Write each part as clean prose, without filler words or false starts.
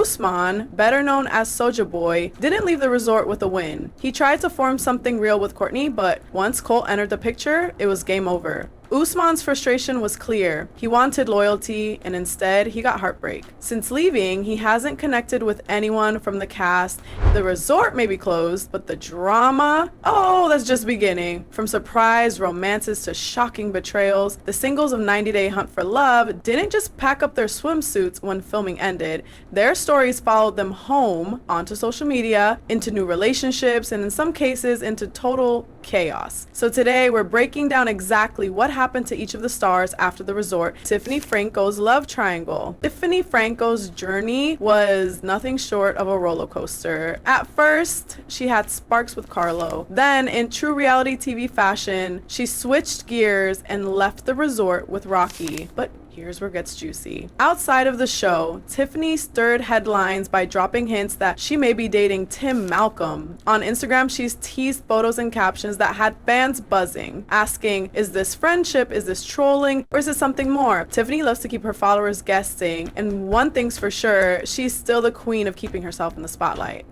Usman, better known as Sojaboy, didn't leave the resort with a win. He tried to form something real with Courtney, but once Colt entered the picture, it was game over. Usman's frustration was clear. He wanted loyalty, and instead, he got heartbreak. Since leaving, he hasn't connected with anyone from the cast. The resort may be closed, but the drama? Oh, that's just beginning. From surprise romances to shocking betrayals, the singles of 90 Day Hunt for Love didn't just pack up their swimsuits when filming ended. Their stories followed them home, onto social media, into new relationships, and in some cases, into total chaos. So today, we're breaking down exactly what happened to each of the stars after the resort. Tiffany Franco's love triangle. Tiffany Franco's journey was nothing short of a roller coaster. At first, she had sparks with Carlo. Then, in true reality TV fashion, she switched gears and left the resort with Rocky. But here's where it gets juicy. Outside of the show, Tiffany stirred headlines by dropping hints that she may be dating Tim Malcolm. On Instagram, she's teased photos and captions that had fans buzzing, asking, is this friendship, is this trolling, or is it something more? Tiffany loves to keep her followers guessing, and one thing's for sure, she's still the queen of keeping herself in the spotlight.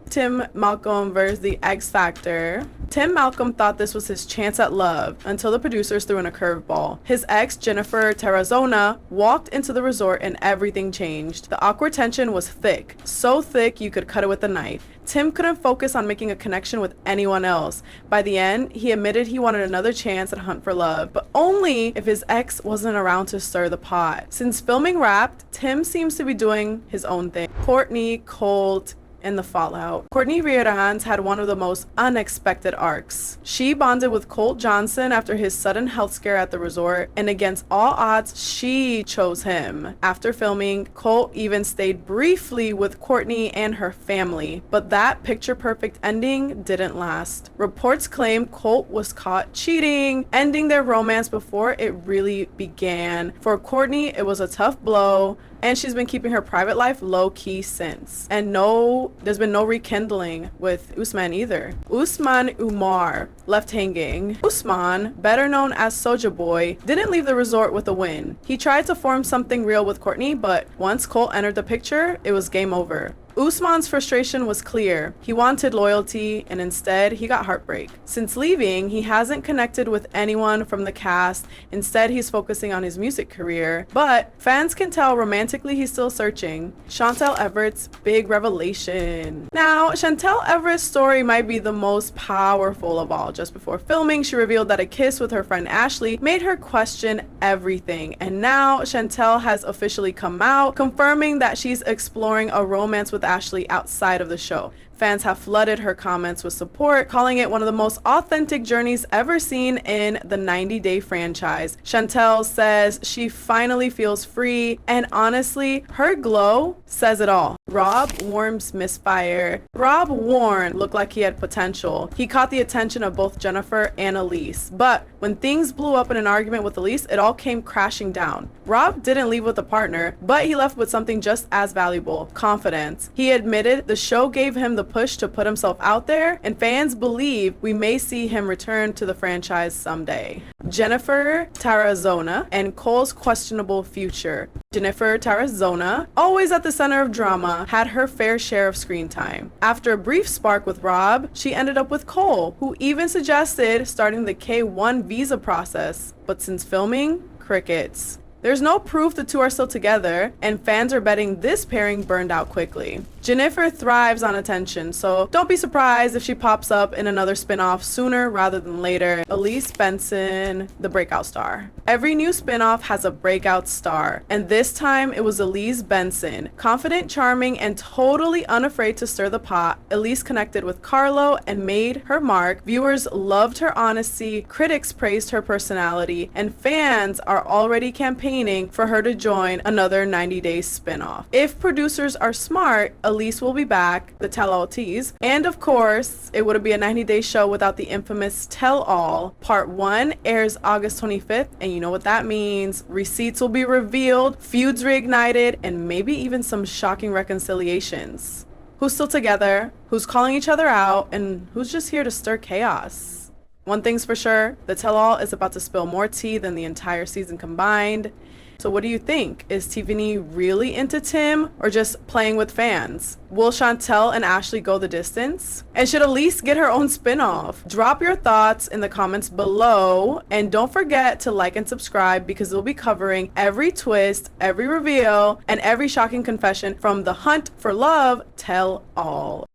Tim Malcolm versus the X Factor. Tim Malcolm thought this was his chance at love until the producers threw in a curveball. His ex, Jeniffer Tarazona, walked into the resort and everything changed. The awkward tension was thick, so thick you could cut it with a knife. Tim couldn't focus on making a connection with anyone else. By the end, he admitted he wanted another chance at Hunt for Love, but only if his ex wasn't around to stir the pot. Since filming wrapped, Tim seems to be doing his own thing. Courtney, Colt, and the fallout. Courtney Reardanz had one of the most unexpected arcs. She bonded with Colt Johnson after his sudden health scare at the resort, and against all odds, she chose him. After filming, Colt even stayed briefly with Courtney and her family, but that picture-perfect ending didn't last. Reports claim Colt was caught cheating, ending their romance before it really began. For Courtney, it was a tough blow, and she's been keeping her private life low-key since. And no, there's been no rekindling with Usman either. Usman Umar left hanging. Usman, better known as Sojaboy, didn't leave the resort with a win. He tried to form something real with Courtney, but once Colt entered the picture, it was game over. Usman's frustration was clear. He wanted loyalty, and instead, he got heartbreak. Since leaving, he hasn't connected with anyone from the cast. Instead, he's focusing on his music career. But fans can tell romantically he's still searching. Chantel Everett's big revelation. Now, Chantel Everett's story might be the most powerful of all. Just before filming, she revealed that a kiss with her friend Ashley made her question everything. And now, Chantel has officially come out, confirming that she's exploring a romance with Ashley outside of the show. Fans have flooded her comments with support, calling it one of the most authentic journeys ever seen in the 90 Day franchise. Chantel says she finally feels free, and honestly, her glow says it all. Rob Warne's misfire. Rob Warne looked like he had potential. He caught the attention of both Jeniffer and Elise, but when things blew up in an argument with Elise, it all came crashing down. Rob didn't leave with a partner, but he left with something just as valuable: confidence. He admitted the show gave him the push to put himself out there, and fans believe we may see him return to the franchise someday. Jeniffer Tarazona and Cole's questionable future. Jeniffer Tarazona, always at the center of drama, had her fair share of screen time. After a brief spark with Rob, she ended up with Cole, who even suggested starting the K1 visa process. But since filming, crickets. There's no proof the two are still together, and fans are betting this pairing burned out quickly. Jeniffer thrives on attention, so don't be surprised if she pops up in another spin-off sooner rather than later. Elise Benson, the breakout star. Every new spin-off has a breakout star, and this time it was Elise Benson. Confident, charming, and totally unafraid to stir the pot, Elise connected with Carlo and made her mark. Viewers loved her honesty, critics praised her personality, and fans are already campaigning for her to join another 90 Day spin-off. If producers are smart, Elise will be back, the tell-all tease, and of course, it wouldn't be a 90 Day show without the infamous tell-all. Part 1 airs August 25th, and you know what that means. Receipts will be revealed, feuds reignited, and maybe even some shocking reconciliations. Who's still together, who's calling each other out, and who's just here to stir chaos? One thing's for sure, the tell-all is about to spill more tea than the entire season combined. So what do you think? Is Tiffany really into Tim or just playing with fans? Will Chantel and Ashley go the distance? And should Elise get her own spin-off? Drop your thoughts in the comments below, and don't forget to like and subscribe because we'll be covering every twist, every reveal, and every shocking confession from the Hunt for Love tell all.